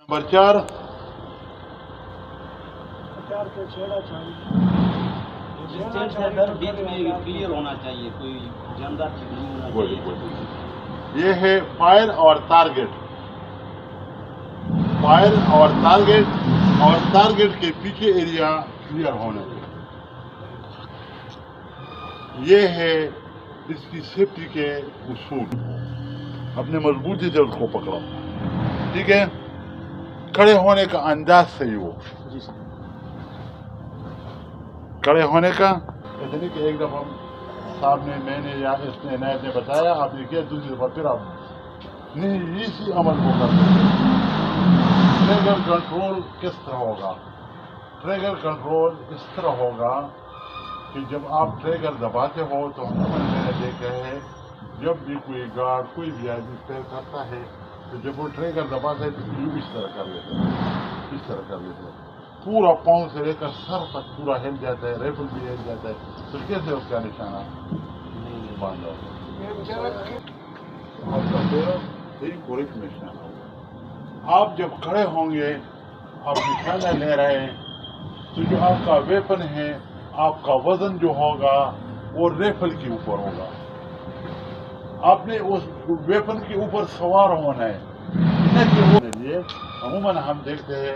Number 4 के छेड़ा चाहिए, डिस्टेंस है सर, बीच में क्लियर होना चाहिए, कोई जानदार चीज नहीं होना चाहिए। ये है फायर और टारगेट। फायर और टारगेट के पीछे एरिया क्लियर होना चाहिए। ये है इसकी सेफ्टी के उसूल। अपने मजबूती से उसको पकड़ो, ठीक है। खड़े होने का अंदाज सही हो, खड़े होने का इसलिए कि एक दफा सामने मैंने या इसने नायब ने बताया, आपने किया, दूसरी दफा फिर आप नहीं इसी अमल को करते हैं। ट्रिगर कंट्रोल किस तरह होगा? ट्रिगर कंट्रोल इस तरह होगा कि जब आप ट्रिगर दबाते हो तो मैंने देखा है जब भी कोई गार्ड कोई भी आदमी फेल करता है तो जब वो ट्रिगर दबाता है तो इस तरह कर लेते हैं, इस तरह कर लेते हैं, पूरा पाँव से लेकर सर तक पूरा हिल जाता है, राइफल भी हिल जाता है। तो कैसे उसका निशाना बांधा पूरी निशाना होगा। आप जब खड़े होंगे, आप निशाना ले रहे हैं, तो जो आपका वेपन है, आपका वजन जो होगा वो राइफल के ऊपर होगा। आपने उस वेपन के ऊपर सवार होना है, न कि वो लिए अमूमन हम देखते हैं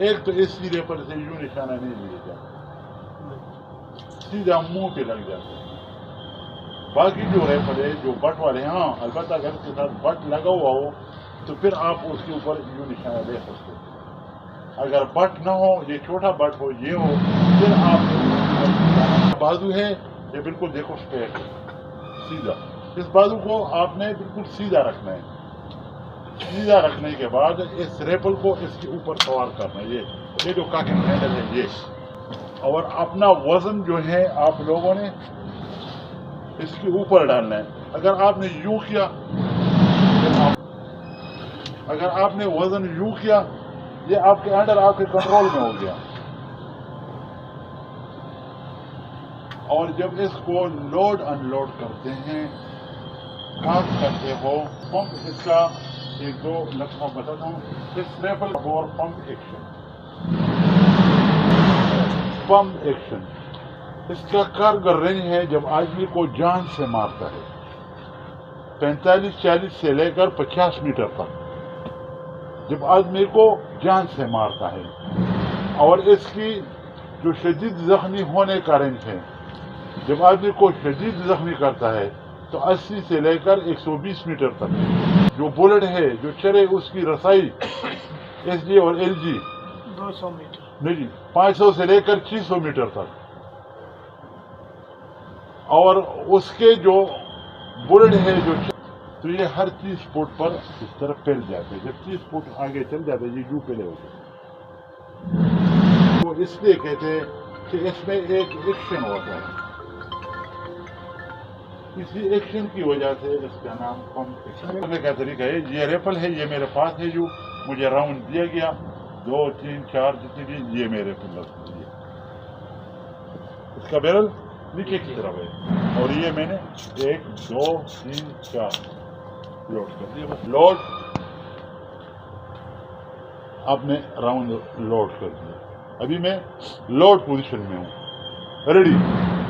एक तो इस सिरे पर से यूं निशाना नहीं लिया जाता, सीधा मुंह पे लग जाता है। बाकी जो राइफल है, जो बट वाले, हाँ अलबत्ता अगर उसके साथ बट लगा हुआ हो तो फिर आप उसके ऊपर यूं निशाना ले सकते हो। अगर बट ना हो, ये छोटा बट हो, ये हो, फिर आप बाजू है ये बिल्कुल देखो स्ट्रेट सीधा, इस बाजू को आपने बिल्कुल सीधा रखना है। सीधा रखने के बाद इस रेपल को इसके ऊपर सवार करना है, ये जो काकिंग हैंडल है ये, और अपना वजन जो है आप लोगों ने इसके ऊपर डालना है। अगर आपने यूं किया, अगर आपने वजन यूं किया, ये आपके अंडर आपके कंट्रोल में हो गया। और जब इसको लोड अनलोड करते हैं, काम करते हो, पंप इसका एक दो लफ्ज़ बताता हूँ। इस रेफल और पंप एक्शन, इसका कारगर रेंज है जब आदमी को जान से मारता है 45-40 से लेकर 50 मीटर तक, जब आदमी को जान से मारता है। और इसकी जो शदीद जख्मी होने का रेंज है, जब आदमी को शदीद जख्मी करता है तो 80 से लेकर 120 मीटर तक। जो बुलेट है जो चले उसकी रसाई एसजी और एलजी 200 मीटर नहीं, 500 से लेकर 600 मीटर तक। और उसके जो बुलेट है जो, तो ये हर 30 फुट पर इस तरह फैल जाते हैं। जब 30 फुट आगे चल जाते हैं ये यूं फैले होते हैं। तो इसलिए कहते हैं कि इसमें एक एक्शन होता है, इसी एक्शन की वजह से इसका नाम पंप एक्शन का तरीका है। ये रेफल है, ये मेरे पास है, जो मुझे राउंड दिया गया 2, 3, 4 जितने भी, ये मेरे रेफल दिए। इसका बैरल नीचे की तरफ है और ये मैंने 1, 2, 3, 4 लोड कर दिया। लोड आपने राउंड लोड कर दिया। अभी मैं लोड पोजीशन में हूँ,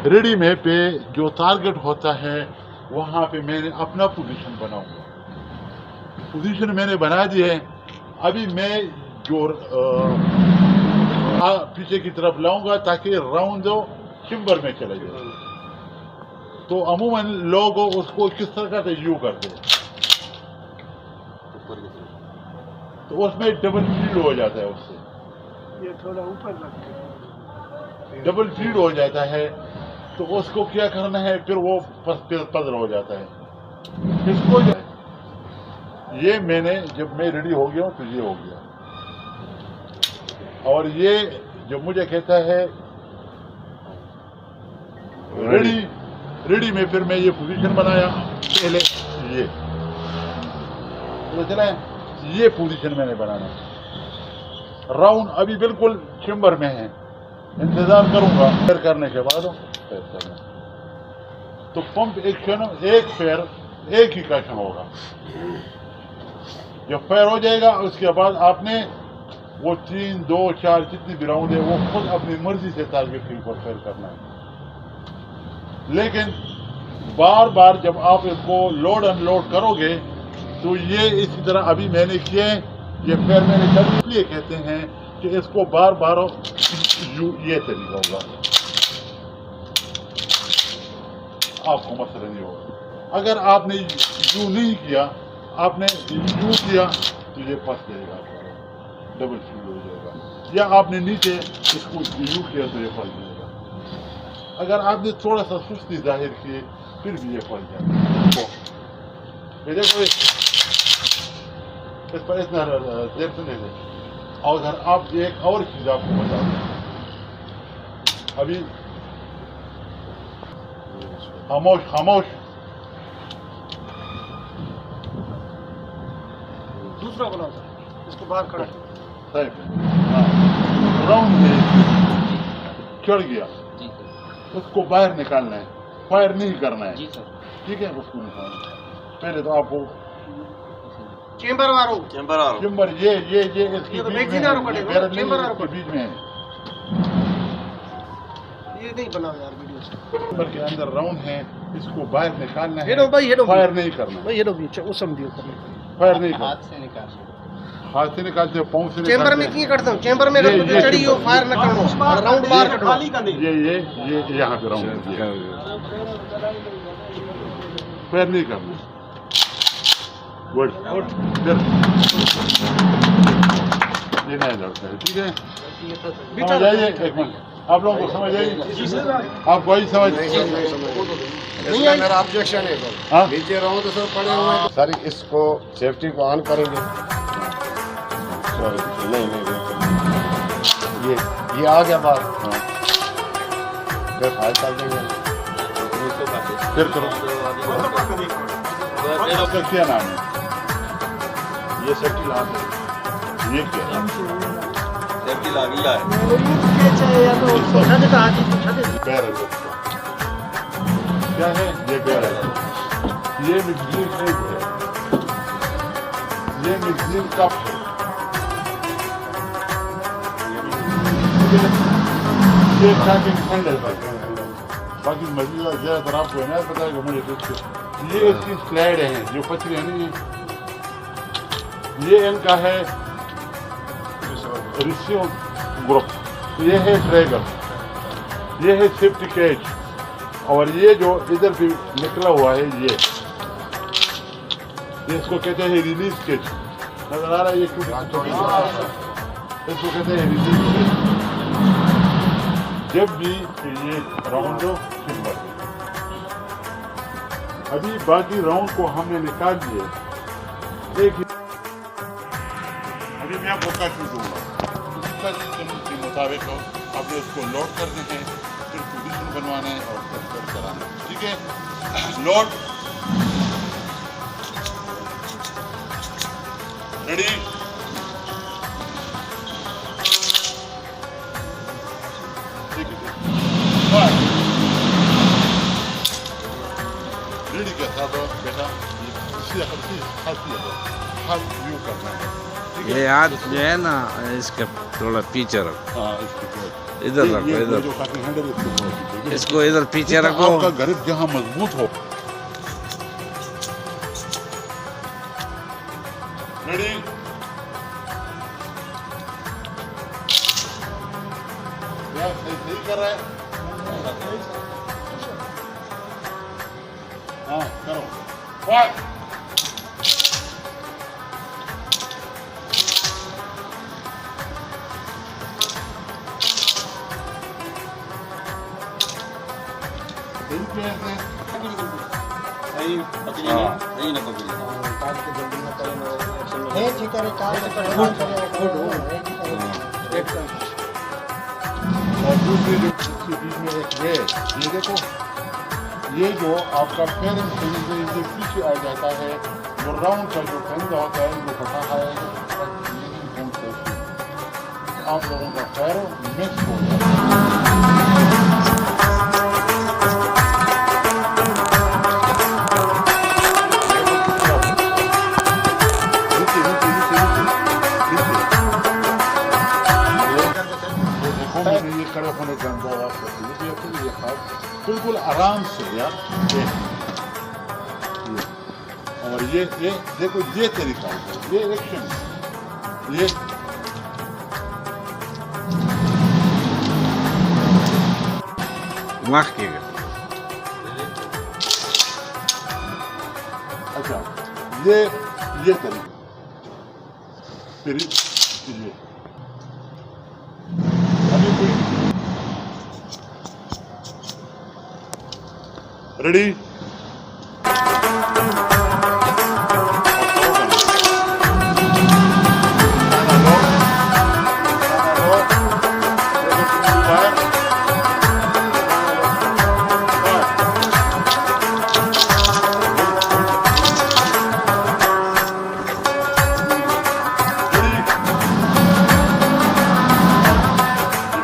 रेडी में पे जो टारगेट होता है वहाँ पे मैंने अपना पोजीशन बनाऊंगा। पोजीशन मैंने बना दी है। अभी मैं जो पीछे की तरफ लाऊंगा ताकि राउंड जो चिम्बर में चले जाए। तो अमूमन लोग उसको किस तरह का यू करते हैं, तो उसमें डबल फीड हो जाता है, उससे ये थोड़ा ऊपर लगता डबल फीड हो जाता है। तो उसको क्या करना है, फिर वो पजल हो जाता है। इसको ये मैंने जब मैं रेडी हो गया हूँ तो ये हो गया। और ये जो मुझे कहता है रेडी में, फिर मैं ये पोजीशन बनाया पहले, ये चला, ये पोजीशन मैंने बनाना। राउंड अभी बिल्कुल चेम्बर में है, इंतजार करूंगा, फिर करने के बाद तो पंप एक्शन एक पैर एक ही एक्शन होगा। जब फायर हो जाएगा उसके बाद आपने वो 3, 2, 4 जितनी भी राउंड है वो खुद अपनी मर्जी से टारगेट के ऊपर फायर करना है। लेकिन बार बार जब आप इसको लोड अनलोड करोगे तो ये इसी तरह अभी मैंने किए, ये फायर मैंने कर इसलिए कहते हैं कि इसको बार बार ये तरीका होगा, आपको मसला नहीं होगा। अगर आपने यू नहीं किया, आपने यू किया तो ये फंस जाएगा, डबल फ्यूल हो जाएगा, या आपने नीचे इसको यू किया तो ये फंस जाएगा। अगर आपने थोड़ा सा सुस्ती जाहिर की फिर भी ये फंस जाएगा। देखो इस पर इतना देर से नहीं है। और अगर आप एक और चीज आपको बता दें, अभी खामोश खामोश, दूसरा बनाओ सर, इसको बाहर खड़ा राउंड में चढ़ गया, जी सर, उसको बाहर निकालना है, फायर नहीं करना है। जी सर, ठीक है, उसको निकालना है। पहले तो आपको चेंबर वालों चेम्बर ये इसके ये तो बीच में मैगजीन है, आरो पड़ेगा, ये बैरल चेम्बर नहीं, आरो इसके बीच में है। ये नहीं बनाओ यार वीडियो से। चेम्बर के अंदर राउंड है, इसको बाहर निकालना है, हेडो भाई, हेडो फायर नहीं करना, भाई हेडो भी वो समझियो करने फायर नहीं करना। हाथ से निकाल। हाथ से निकालते हो, पाँव से चेंबर निकालते में हैं। की करता हूं, चेंबर में ये अगर चढ़ी हो फायर न करो और राउंड बाहर करो। ये यहाँ पे राउंड है, फायर नहीं करना। गुड, ये नहीं लड़ता है, ठीक है। समझ आइए, एक मिनट, आप लोगों को समझ आइए, आप वही समझ नहीं है। मेरा ऑब्जेक्शन है सर, हाँ? नीचे रहो तो सर पड़े हुए हैं। सर इसको सेफ्टी को ऑन करेंगे। नहीं ये आ गया बात, फिर फाइल कर देंगे। फिर करो। आपका क्या नाम है? ये सेफ्टी ला दो। ये क्या है? सेफ्टी लागिला है। बैरल क्या है? ये बैरल, ये मिक्सिंग है, ये मिक्सिंग कप है, ये स्टार्टिंग हैंडल है। बाकी मजीद ज़्यादातर आपको इनायत बताएगा मुझे कुछ। ये इसकी स्लाइड हैं जो पथरियाँ नहीं है, ये इनका है रिसीव ग्रुप, ये है ट्रैगर, ये है सेफ्टी कैच, और ये जो इधर भी निकला हुआ है ये इसको कहते हैं रिलीज कैच। नजर आ रहा है ये क्यों? इसको कहते हैं रिलीज कैच। जब भी ये राउंड सिंबल, अभी बाकी राउंड को हमने निकाल दिए, एक अभी मैं आपको कट दूंगा, के मुताबिक आपने उसको लोड करने हैं, फिर पोजीशन बनवाना है और फिर कट कराना है, ठीक है। लोड रेडी, रेडी के साथ बेटा हाथ व्यू करना है, ठीक है। ये हाथ जो है ना इसके थोड़ा पीछे रखो, हाँ, इसको इधर रखो, ये इधर जो काफी हैंडल है, इसको थोड़ा पीछे, इसको इधर पीछे रखो। आपका ग्रिप जहाँ मजबूत हो। रेडी, सही कर रहा है। हाँ करो, फायर। नहीं पकड़ी नहीं ना पकड़ी। और दूसरी जो इसके बीच में एक ये देखो, ये जो आपका पेरेंट से पीछे आ जाता है, वो राउंड का जो फंदा होता है वो फटा है, आप लोगों का पैर मिक्स हो जाता है। नीचे खड़े होने का अनुभव आप करते हैं। ये खास बिल्कुल आराम से यार ये। और ये देखो ये तरीका है, ये एक्शन ये Мягкий. अच्छा ये तरीका फिर ये अभी कोई रेडी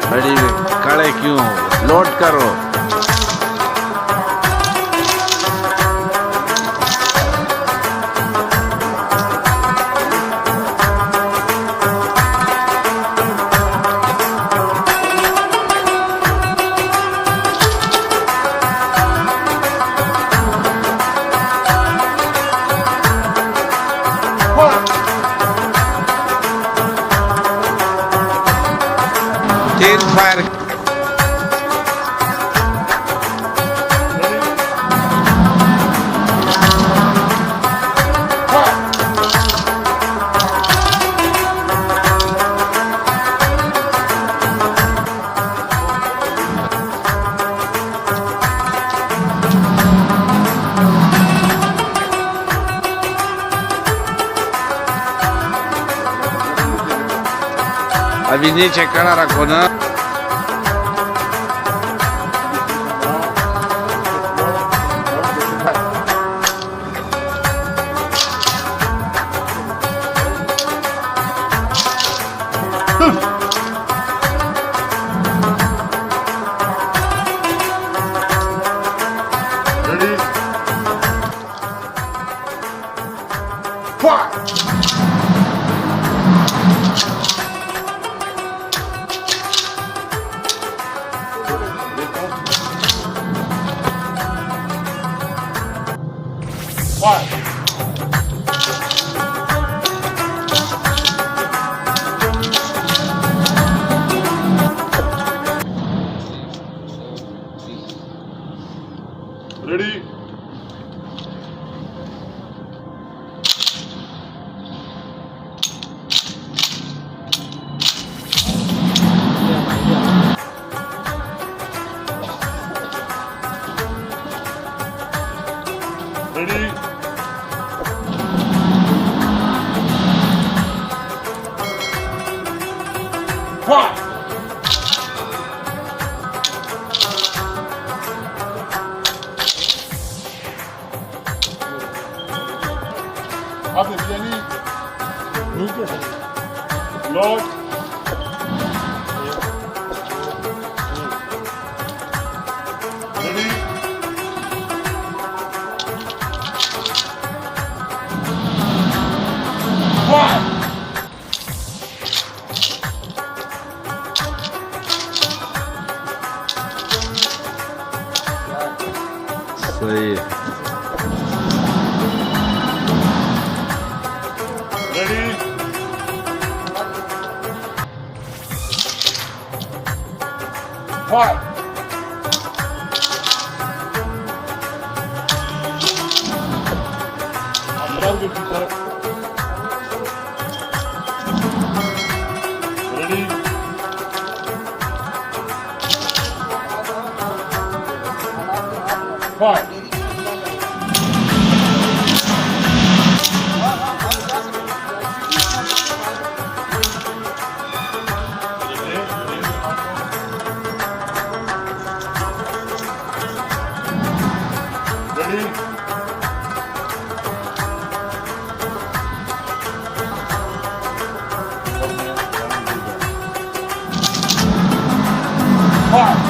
बड़ी खड़े क्यों हो? लोड करो। तीन फायर अभी नीचे खड़ा रखो ना। Ready fire Fire! Ready? Ready? Fire! अब यानी नीचे से लॉक रेडी फायर सही है। Ready? Fire! अंदर की तरफ रेडी फायर रेडी फायर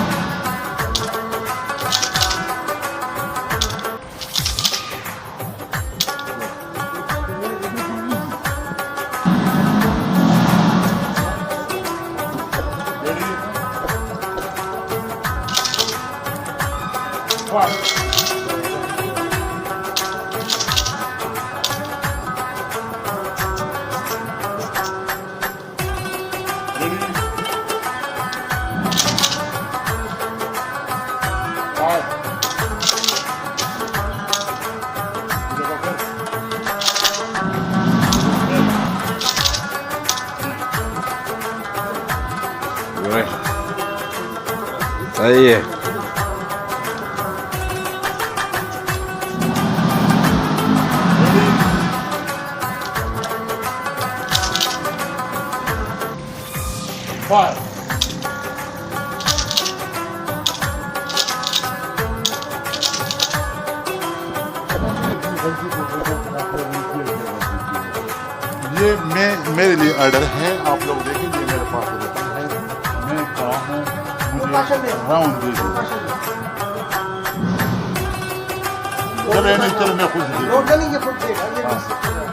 सही है। Fire. ये मेरे लिए ऑर्डर है, आप लोग देखिए, ये मेरे पास वेपन है, मैं खड़ा हूँ, मुझे राउंड दे दो। चलो नहीं, चलो मैं खुद दे दूँ। रोड नहीं, ये खुद देगा, ये